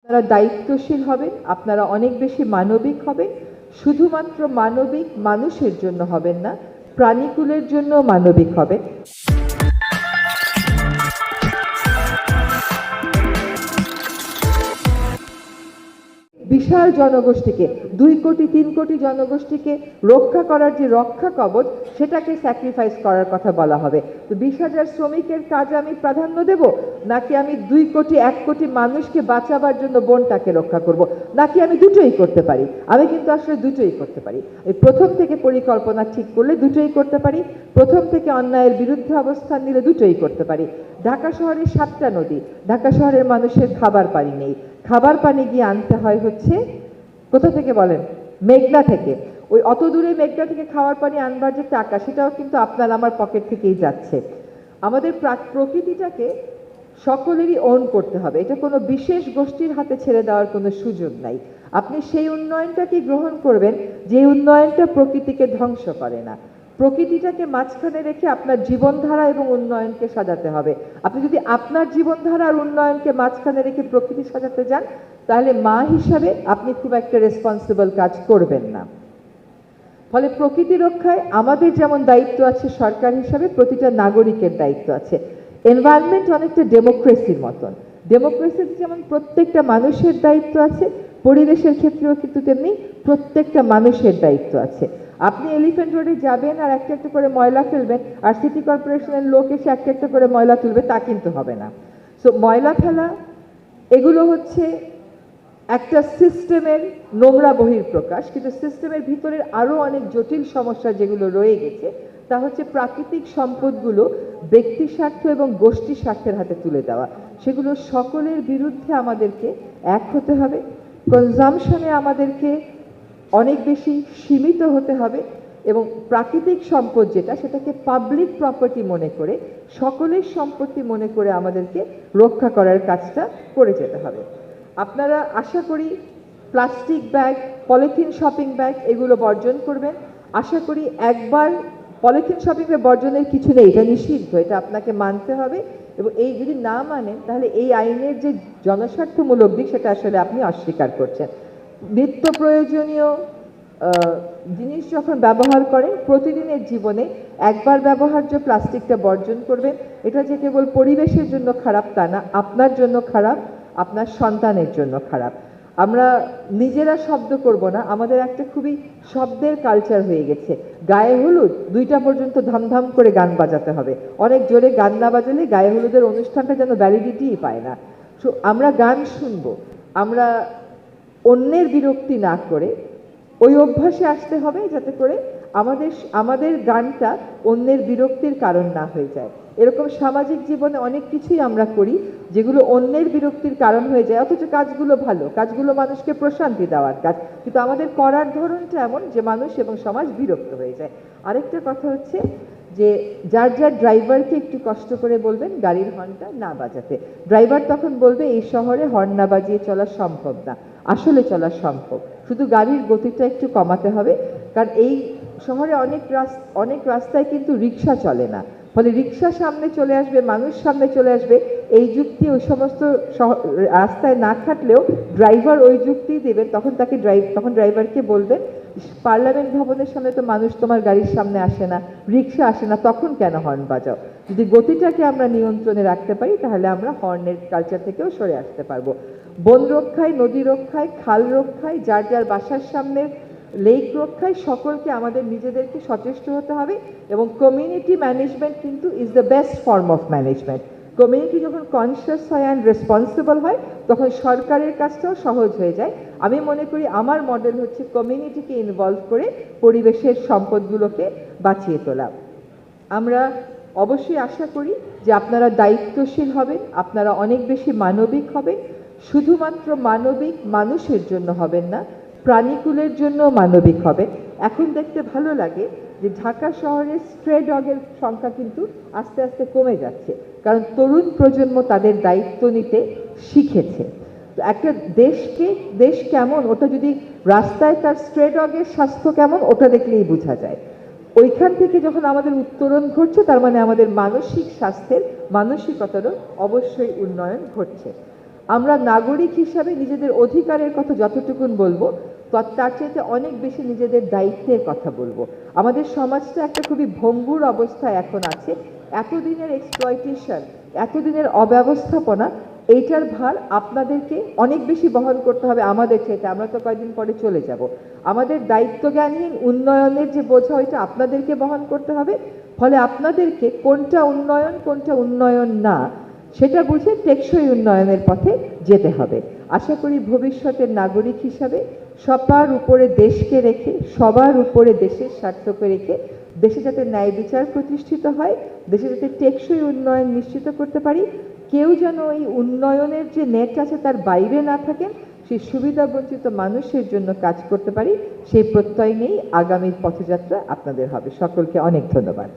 আপনারা দায়িত্বশীল হবেন, আপনারা অনেক বেশি মানবিক হবেন। শুধুমাত্র মানবিক মানুষের জন্য হবেন না, প্রাণীকুলের জন্য মানবিক হবেন। বিশাল জনগোষ্ঠীকে 2 কোটি 3 কোটি জনগোষ্ঠীকে রক্ষা করার যে রক্ষা কবচ, সেটাকে স্যাক্রিফাইস করার কথা বলা হবে। তো 20,000 শ্রমিকের কাজ আমি প্রাধান্য দেব, নাকি আমি 2 কোটি 1 কোটি মানুষকে বাঁচাবার জন্য বনটাকে রক্ষা করব, নাকি আমি দুটোই করতে পারি? আমি কিন্তু আসলে দুটোই করতে পারি। এই প্রথম থেকে পরিকল্পনা ঠিক করলে দুটোই করতে পারি, প্রথম থেকে অন্যায়ের বিরুদ্ধে অবস্থান নিলে দুটোই করতে পারি। ঢাকা শহরে 7টা নদী, ঢাকা শহরের মানুষের খাবার পানি নেই, খাবার পানি গিয়ে আনতে হয় হচ্ছে কোথা থেকে বলেন? মেঘনা থেকে। ওই অত দূরে মেঘনা থেকে খাবার পানি আনবার যে টাকা, সেটাও কিন্তু আপনার আমার পকেট থেকেই যাচ্ছে। আমাদের প্রকৃতিটাকে সকলেরই ওন করতে হবে, এটা কোনো বিশেষ গোষ্ঠীর হাতে ছেড়ে দেওয়ার কোনো সুযোগ নাই। আপনি সেই উন্নয়নটাকে গ্রহণ করবেন যে উন্নয়নটা প্রকৃতিকে ধ্বংস করে না। প্রকৃতিটাকে মাঝখানে রেখে আপনার জীবনধারা এবং উন্নয়নকে সাজাতে হবে। আপনি যদি আপনার জীবনধারা আর উন্নয়নকে মাঝখানে রেখে প্রকৃতি সাজাতে যান, তাহলে মা হিসাবে আপনি খুব একটা রেসপন্সিবল কাজ করবেন না। ফলে প্রকৃতি রক্ষায় আমাদের যেমন দায়িত্ব আছে সরকার হিসাবে, প্রতিটা নাগরিকের দায়িত্ব আছে। এনভায়রনমেন্ট অনেকটা ডেমোক্রেসির মতন। ডেমোক্রেসির যেমন প্রত্যেকটা মানুষের দায়িত্ব আছে, পরিবেশের ক্ষেত্রেও কিন্তু তেমনি প্রত্যেকটা মানুষের দায়িত্ব আছে। আপনি এলিফ্যান্ট রোডে যাবেন আর একটা একটা করে ময়লা ফেলবেন, আর সিটি কর্পোরেশনের লোক এসে একটা একটা করে ময়লা তুলবে, তা কিন্তু হবে না। সো ময়লা ফেলা এগুলো হচ্ছে একটা সিস্টেমের নোংরা বহিঃপ্রকাশ, কিন্তু সিস্টেমের ভিতরের আরও অনেক জটিল সমস্যা যেগুলো রয়ে গেছে, তা হচ্ছে প্রাকৃতিক সম্পদগুলো ব্যক্তি স্বার্থ এবং গোষ্ঠী স্বার্থের হাতে তুলে দেওয়া। সেগুলো সকলের বিরুদ্ধে আমাদেরকে এক হতে হবে। কনজামশনে আমাদেরকে অনেক বেশি সীমিত হতে হবে এবং প্রাকৃতিক সম্পদ যেটা, সেটাকে পাবলিক প্রপার্টি মনে করে, সকলের সম্পত্তি মনে করে আমাদেরকে রক্ষা করার কাজটা করে যেতে হবে। আপনারা আশা করি plastic bag, polythene shopping bag এগুলো বর্জন করবেন। আশা করি একবার পলিথিন শপিং ব্যাগ বর্জনের কিছু নেই, এটা নিষিদ্ধ, এটা আপনাকে মানতে হবে। এবং এই যদি না মানেন, তাহলে এই আইনের যে জনস্বার্থমূলক দিক, সেটা আসলে আপনি অস্বীকার করছেন। নিত্য প্রয়োজনীয় জিনিস যখন ব্যবহার করেন প্রতিদিনের জীবনে, একবার ব্যবহার্য প্লাস্টিকটা বর্জন করবেন। এটা যে কেবল পরিবেশের জন্য খারাপ তা না, আপনার জন্য খারাপ, আপনার সন্তানের জন্য খারাপ। আমরা নিজেরা শব্দ করব না, আমাদের একটা খুবই শব্দের কালচার হয়ে গেছে। গায়ে হলুদ 2টা পর্যন্ত ধামধাম করে গান বাজাতে হবে, অনেক জোরে গান না বাজালে গায়ে হলুদের অনুষ্ঠানটা যেন ভ্যালিডিটিই পায় না। সো আমরা গান শুনবো, আমরা অন্যের বিরক্তি না করে ওই অভ্যাসে আসতে হবে, যাতে করে আমাদের গানটা অন্যের বিরক্তির কারণ না হয়ে যায়। এরকম সামাজিক জীবনে অনেক কিছুই আমরা করি যেগুলো অন্যের বিরক্তির কারণ হয়ে যায়, অথচ কাজগুলো ভালো, কাজগুলো মানুষকে প্রশান্তি দেওয়ার কাজ, কিন্তু আমাদের করার ধরনটা এমন যে মানুষ এবং সমাজ বিরক্ত হয়ে যায়। আরেকটা কথা হচ্ছে যে যার যার ড্রাইভারকে একটু কষ্ট করে বলবেন গাড়ির হর্নটা না বাজাতে। ড্রাইভার তখন বলবে এই শহরে হর্ন না বাজিয়ে চলা সম্ভব না। আসলে চলা সম্ভব, শুধু গাড়ির গতিটা একটু কমাতে হবে। কারণ এই শহরে অনেক রাস্তায় কিন্তু রিক্সা চলে না, ফলে রিক্সা সামনে চলে আসবে, মানুষ সামনে চলে আসবে। এই যুক্তি ওই সমস্ত রাস্তায় না খাটলেও ড্রাইভার ওই যুক্তি দেবেন, তখন ড্রাইভারকে বলবেন পার্লামেন্ট ভবনের সামনে তো মানুষ তোমার গাড়ির সামনে আসে না, রিক্সা আসে না, তখন কেন হর্ন বাজাও? যদি গতিটাকে আমরা নিয়ন্ত্রণে রাখতে পারি, তাহলে আমরা হর্নের কালচার থেকেও সরে আসতে পারবো। বন রক্ষায়, নদী রক্ষায়, খাল রক্ষায়, যার যার বাসার সামনে লেক রক্ষায় সকলকে আমাদের নিজেদেরকে সচেষ্ট হতে হবে। এবং কমিউনিটি ম্যানেজমেন্ট কিন্তু is the best form of management. Community যখন কনসিয়াস হয় অ্যান্ড রেসপন্সিবল হয়, তখন সরকারের কাজটাও সহজ হয়ে যায়। আমি মনে করি আমার মডেল হচ্ছে কমিউনিটিকে ইনভলভ করে পরিবেশের সম্পদগুলোকে বাঁচিয়ে তোলা। আমরা অবশ্যই আশা করি যে আপনারা দায়িত্বশীল হবেন, আপনারা অনেক বেশি মানবিক হবেন। শুধুমাত্র মানবিক মানুষের জন্য হবেন না, প্রাণীকুলের জন্য মানবিক হবে। এখন দেখতে ভালো লাগে যে ঢাকা শহরে স্ট্রে ডগের সংখ্যা কিন্তু আস্তে আস্তে কমে যাচ্ছে, কারণ তরুণ প্রজন্ম তাদের দায়িত্ব নিতে শিখেছে। একটা দেশ কেমন, ওটা যদি রাস্তায় তার স্ট্রে ডগের স্বাস্থ্য কেমন, ওটা দেখলেই বোঝা যায়। ওইখান থেকে যখন আমাদের উত্তরণ ঘটছে, তার মানে আমাদের মানসিক স্বাস্থ্যের, মানসিকতারও অবশ্যই উন্নয়ন ঘটছে। আমরা নাগরিক হিসাবে নিজেদের অধিকারের কথা যতটুকুন বলবো, তার চাইতে অনেক বেশি নিজেদের দায়িত্বের কথা বলবো। আমাদের সমাজটা একটা খুবই ভঙ্গুর অবস্থায় এখন আছে। এতদিনের এক্সপ্লয়টেশন, এতদিনের অব্যবস্থাপনা, এইটার ভার আপনাদেরকে অনেক বেশি বহন করতে হবে আমাদের চাইতে। আমরা তো কয়েকদিন পরে চলে যাব। আমাদের দায়িত্বজ্ঞানহীন উন্নয়নের যে বোঝা, ওইটা আপনাদেরকে বহন করতে হবে। ফলে আপনাদেরকে কোনটা উন্নয়ন কোনটা উন্নয়ন না, সেটা বুঝে টেকসই উন্নয়নের পথে যেতে হবে। আশা করি ভবিষ্যতের নাগরিক হিসাবে সবার উপরে দেশকে রেখে, সবার উপরে দেশের স্বার্থকে রেখে, দেশে যাতে ন্যায় বিচার প্রতিষ্ঠিত হয়, দেশে যাতে টেকসই উন্নয়ন নিশ্চিত করতে পারি, কেউ যেন এই উন্নয়নের যে নেট আছে তার বাইরে না থাকেন, সেই সুবিধাবঞ্চিত মানুষের জন্য কাজ করতে পারি, সেই প্রত্যয় নিয়েই আগামীর পথযাত্রা আপনাদের হবে। সকলকে অনেক ধন্যবাদ।